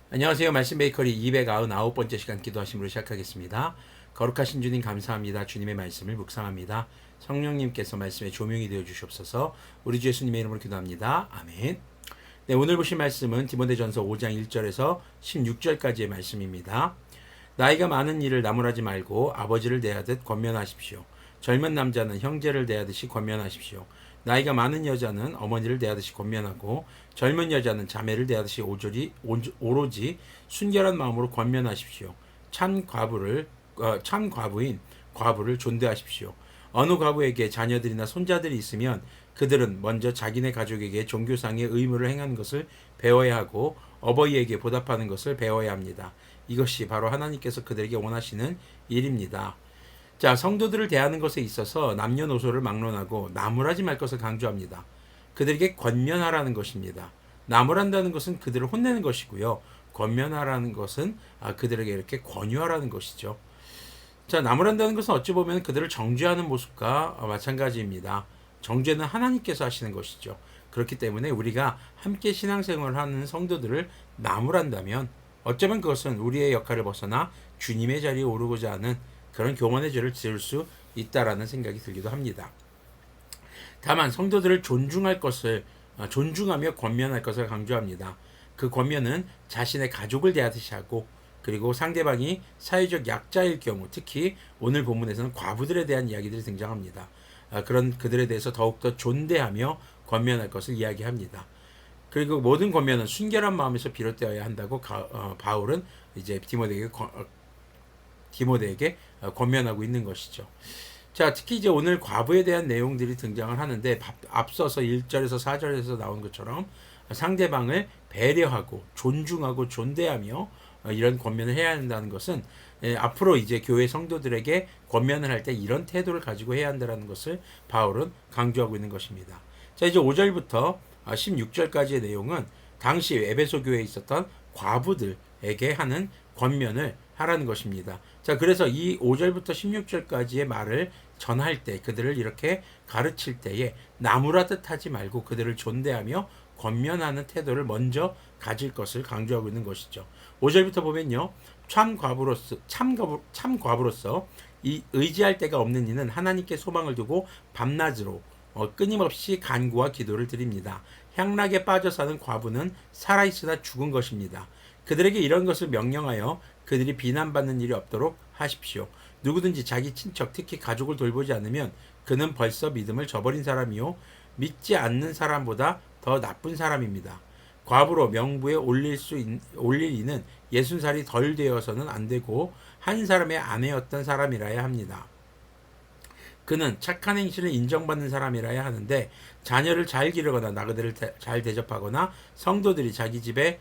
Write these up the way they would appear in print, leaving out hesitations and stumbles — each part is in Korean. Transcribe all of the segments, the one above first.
안녕하세요. 말씀 베이커리 299번째 시간 기도하심으로 시작하겠습니다. 거룩하신 주님 감사합니다. 주님의 말씀을 묵상합니다. 성령님께서 말씀에 조명이 되어 주시옵소서. 우리 주 예수님의 이름으로 기도합니다. 아멘. 네, 오늘 보실 말씀은 디모데전서 5장 1절에서 16절까지의 말씀입니다. 나이가 많은 이를 나무라지 말고 아버지를 대하듯 권면하십시오. 젊은 남자는 형제를 대하듯이 권면하십시오. 나이가 많은 여자는 어머니를 대하듯이 권면하고 젊은 여자는 자매를 대하듯이 오로지 순결한 마음으로 권면하십시오. 참 과부인 과부를 존대하십시오. 어느 과부에게 자녀들이나 손자들이 있으면 그들은 먼저 자기네 가족에게 종교상의 의무를 행하는 것을 배워야 하고 어버이에게 보답하는 것을 배워야 합니다. 이것이 바로 하나님께서 그들에게 원하시는 일입니다. 자, 성도들을 대하는 것에 있어서 남녀노소를 막론하고 나무라지 말 것을 강조합니다. 그들에게 권면하라는 것입니다. 나무란다는 것은 그들을 혼내는 것이고요. 권면하라는 것은 그들에게 이렇게 권유하라는 것이죠. 자, 나무란다는 것은 어찌 보면 그들을 정죄하는 모습과 마찬가지입니다. 정죄는 하나님께서 하시는 것이죠. 그렇기 때문에 우리가 함께 신앙생활을 하는 성도들을 나무란다면 어쩌면 그것은 우리의 역할을 벗어나 주님의 자리에 오르고자 하는 그런 교만의 죄를 지을 수 있다라는 생각이 들기도 합니다. 다만 성도들을 존중하며 권면할 것을 강조합니다. 그 권면은 자신의 가족을 대하듯이 하고 그리고 상대방이 사회적 약자일 경우 특히 오늘 본문에서는 과부들에 대한 이야기들이 등장합니다. 그런 그들에 대해서 더욱더 존대하며 권면할 것을 이야기합니다. 그리고 모든 권면은 순결한 마음에서 비롯되어야 한다고 바울은 이제 디모데에게 권면하고 있는 것이죠. 자, 특히 이제 오늘 과부에 대한 내용들이 등장을 하는데 앞서서 1절에서 4절에서 나온 것처럼 상대방을 배려하고 존중하고 존대하며 이런 권면을 해야 한다는 것은 앞으로 이제 교회 성도들에게 권면을 할 때 이런 태도를 가지고 해야 한다는 것을 바울은 강조하고 있는 것입니다. 자, 이제 5절부터 16절까지의 내용은 당시 에베소 교회에 있었던 과부들에게 하는 권면을 하라는 것입니다. 자, 그래서 이 5절부터 16절까지의 말을 전할 때 그들을 이렇게 가르칠 때에 나무라듯 하지 말고 그들을 존대하며 권면하는 태도를 먼저 가질 것을 강조하고 있는 것이죠. 5절부터 보면요. 참 과부로서 이 의지할 데가 없는 이는 하나님께 소망을 두고 밤낮으로 끊임없이 간구와 기도를 드립니다. 향락에 빠져 사는 과부는 살아있으나 죽은 것입니다. 그들에게 이런 것을 명령하여 그들이 비난받는 일이 없도록 하십시오. 누구든지 자기 친척, 특히 가족을 돌보지 않으면 그는 벌써 믿음을 저버린 사람이요 믿지 않는 사람보다 더 나쁜 사람입니다. 과부로 명부에 올릴 이는 60살이 덜 되어서는 안 되고 한 사람의 아내였던 사람이라야 합니다. 그는 착한 행실을 인정받는 사람이라야 하는데 자녀를 잘 기르거나 나그네를 잘 대접하거나 성도들을 자기 집에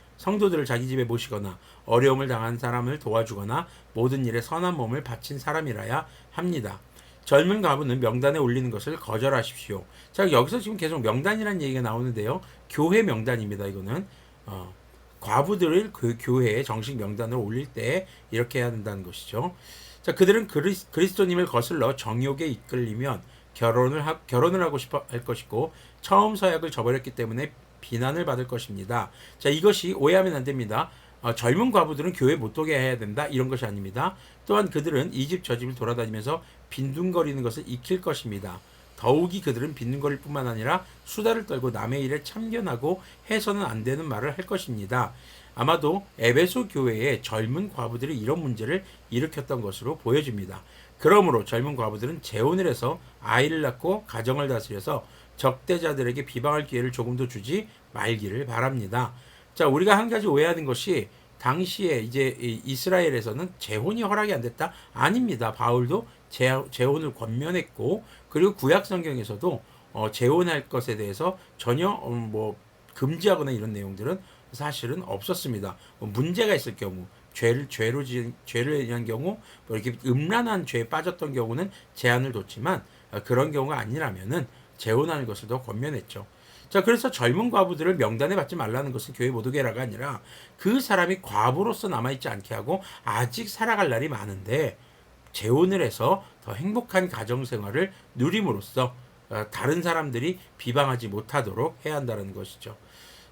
모시거나 어려움을 당한 사람을 도와주거나 모든 일에 선한 몸을 바친 사람이라야 합니다. 젊은 과부는 명단에 올리는 것을 거절하십시오. 자, 여기서 지금 계속 명단이라는 얘기가 나오는데요. 교회 명단입니다. 이거는 과부들을 그 교회에 정식 명단으로 올릴 때 이렇게 해야 된다는 것이죠. 자, 그들은 그리스도님을 거슬러 정욕에 이끌리면 결혼을 하고 싶어 할 것이고 처음 서약을 저버렸기 때문에 비난을 받을 것입니다. 자, 이것이 오해하면 안 됩니다. 젊은 과부들은 교회 못 오게 해야 된다 이런 것이 아닙니다. 또한 그들은 이 집 저 집을 돌아다니면서 빈둥거리는 것을 익힐 것입니다. 더욱이 그들은 빈둥거릴 뿐만 아니라 수다를 떨고 남의 일에 참견하고 해서는 안 되는 말을 할 것입니다. 아마도 에베소 교회의 젊은 과부들이 이런 문제를 일으켰던 것으로 보여집니다. 그러므로 젊은 과부들은 재혼을 해서 아이를 낳고 가정을 다스려서 적대자들에게 비방할 기회를 조금도 주지 말기를 바랍니다. 자, 우리가 한 가지 오해하는 것이 당시에 이제 이스라엘에서는 재혼이 허락이 안 됐다? 아닙니다. 바울도 재혼을 권면했고 그리고 구약 성경에서도 재혼할 것에 대해서 전혀 금지하거나 이런 내용들은 사실은 없었습니다. 문제가 있을 경우 죄를 인한 경우 이렇게 음란한 죄에 빠졌던 경우는 제한을 뒀지만 그런 경우가 아니라면은 재혼하는 것을 더 권면했죠. 자, 그래서 젊은 과부들을 명단에 받지 말라는 것은 교회 못 오게 라가 아니라 그 사람이 과부로서 남아있지 않게 하고 아직 살아갈 날이 많은데 재혼을 해서 더 행복한 가정생활을 누림으로써 다른 사람들이 비방하지 못하도록 해야 한다는 것이죠.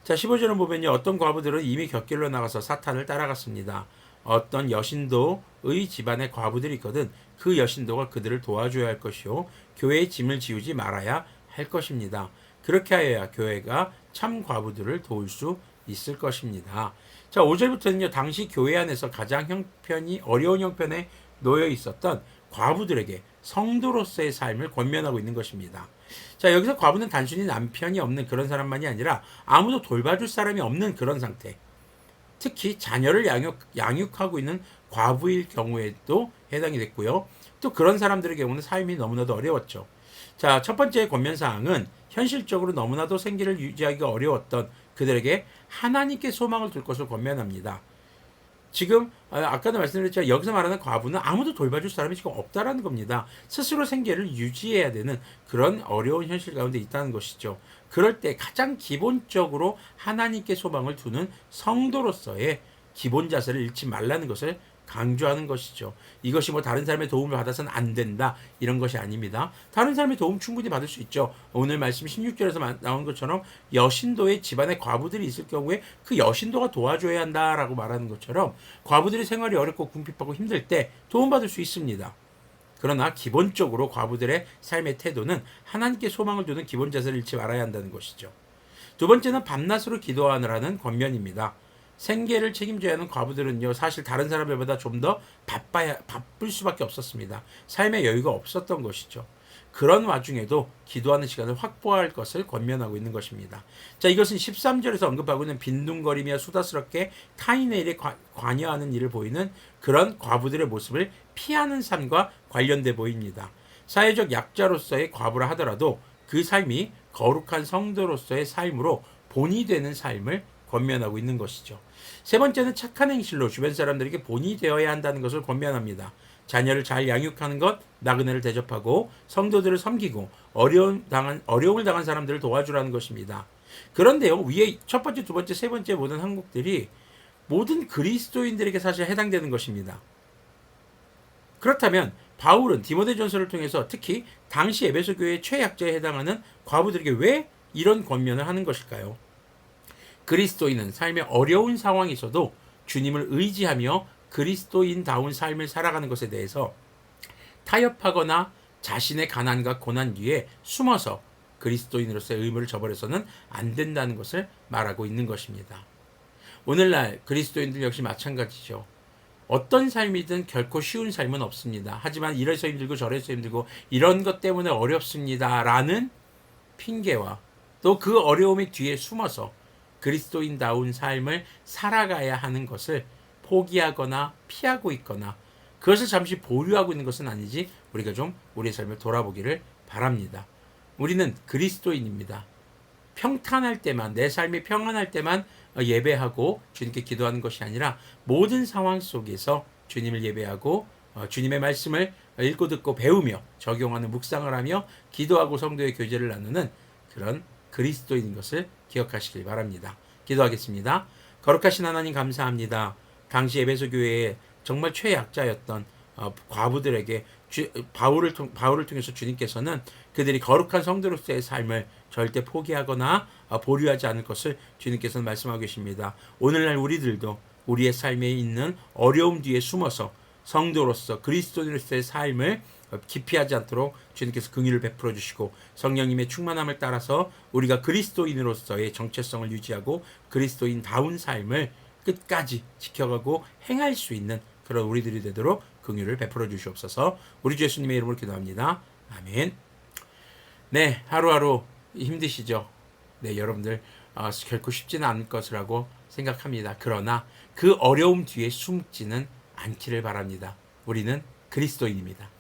자, 15절을 보면요. 어떤 과부들은 이미 곁길로 나가서 사탄을 따라갔습니다. 어떤 여신도의 집안에 과부들이 있거든 그 여신도가 그들을 도와줘야 할 것이요. 교회의 짐을 지우지 말아야 할 것입니다. 그렇게 하여야 교회가 참 과부들을 도울 수 있을 것입니다. 자, 5절부터는요. 당시 교회 안에서 가장 어려운 형편에 놓여 있었던 과부들에게 성도로서의 삶을 권면하고 있는 것입니다. 자, 여기서 과부는 단순히 남편이 없는 그런 사람만이 아니라 아무도 돌봐줄 사람이 없는 그런 상태. 특히 자녀를 양육하고 있는 과부일 경우에도 해당이 됐고요. 또 그런 사람들의 경우는 삶이 너무나도 어려웠죠. 자, 첫 번째 권면사항은 현실적으로 너무나도 생계를 유지하기가 어려웠던 그들에게 하나님께 소망을 둘 것을 권면합니다. 지금 아까도 말씀드렸지만 여기서 말하는 과부는 아무도 돌봐줄 사람이 지금 없다라는 겁니다. 스스로 생계를 유지해야 되는 그런 어려운 현실 가운데 있다는 것이죠. 그럴 때 가장 기본적으로 하나님께 소망을 두는 성도로서의 기본 자세를 잃지 말라는 것을 강조하는 것이죠. 이것이 뭐 다른 사람의 도움을 받아서는 안 된다 이런 것이 아닙니다. 다른 사람의 도움 충분히 받을 수 있죠. 오늘 말씀 16절에서 나온 것처럼 여신도의 집안에 과부들이 있을 경우에 그 여신도가 도와줘야 한다라고 말하는 것처럼 과부들이 생활이 어렵고 궁핍하고 힘들 때 도움받을 수 있습니다. 그러나 기본적으로 과부들의 삶의 태도는 하나님께 소망을 두는 기본 자세를 잃지 말아야 한다는 것이죠. 두 번째는 밤낮으로 기도하느라는 권면입니다. 생계를 책임져야 하는 과부들은요, 사실 다른 사람들보다 좀 더 바쁠 수밖에 없었습니다. 삶의 여유가 없었던 것이죠. 그런 와중에도 기도하는 시간을 확보할 것을 권면하고 있는 것입니다. 자, 이것은 13절에서 언급하고 있는 빈둥거리며 수다스럽게 타인의 일에 관여하는 일을 보이는 그런 과부들의 모습을 피하는 삶과 관련돼 보입니다. 사회적 약자로서의 과부라 하더라도 그 삶이 거룩한 성도로서의 삶으로 본이 되는 삶을 권면하고 있는 것이죠. 세 번째는 착한 행실로 주변 사람들에게 본이 되어야 한다는 것을 권면합니다. 자녀를 잘 양육하는 것, 나그네를 대접하고 성도들을 섬기고 어려움을 당한 사람들을 도와주라는 것입니다. 그런데요, 위에 첫 번째, 두 번째, 세 번째 모든 항목들이 모든 그리스도인들에게 사실 해당되는 것입니다. 그렇다면 바울은 디모데전서를 통해서 특히 당시 에베소 교회의 최약자에 해당하는 과부들에게 왜 이런 권면을 하는 것일까요? 그리스도인은 삶의 어려운 상황에서도 주님을 의지하며 그리스도인다운 삶을 살아가는 것에 대해서 타협하거나 자신의 가난과 고난 뒤에 숨어서 그리스도인으로서의 의무를 저버려서는 안 된다는 것을 말하고 있는 것입니다. 오늘날 그리스도인들 역시 마찬가지죠. 어떤 삶이든 결코 쉬운 삶은 없습니다. 하지만 이래서 힘들고 저래서 힘들고 이런 것 때문에 어렵습니다라는 핑계와 또 그 어려움의 뒤에 숨어서 그리스도인다운 삶을 살아가야 하는 것을 포기하거나 피하고 있거나 그것을 잠시 보류하고 있는 것은 아니지 우리가 좀 우리의 삶을 돌아보기를 바랍니다. 우리는 그리스도인입니다. 평탄할 때만 내 삶이 평안할 때만 예배하고 주님께 기도하는 것이 아니라 모든 상황 속에서 주님을 예배하고 주님의 말씀을 읽고 듣고 배우며 적용하는 묵상을 하며 기도하고 성도의 교제를 나누는 그런 그리스도인 것을 기억하시길 바랍니다. 기도하겠습니다. 거룩하신 하나님 감사합니다. 당시 에베소 교회에 정말 최약자였던 과부들에게 바울을 통해서 주님께서는 그들이 거룩한 성도로서의 삶을 절대 포기하거나 보류하지 않을 것을 주님께서는 말씀하고 계십니다. 오늘날 우리들도 우리의 삶에 있는 어려움 뒤에 숨어서 성도로서 그리스도인으로서의 삶을 기피하지 않도록 주님께서 긍휼을 베풀어 주시고 성령님의 충만함을 따라서 우리가 그리스도인으로서의 정체성을 유지하고 그리스도인다운 삶을 끝까지 지켜가고 행할 수 있는 그런 우리들이 되도록 긍휼을 베풀어 주시옵소서. 우리 주 예수님의 이름으로 기도합니다. 아멘. 네, 하루하루 힘드시죠? 네, 여러분들 결코 쉽지는 않을 것이라고 생각합니다. 그러나 그 어려움 뒤에 숨지는 않기를 바랍니다. 우리는 그리스도인입니다.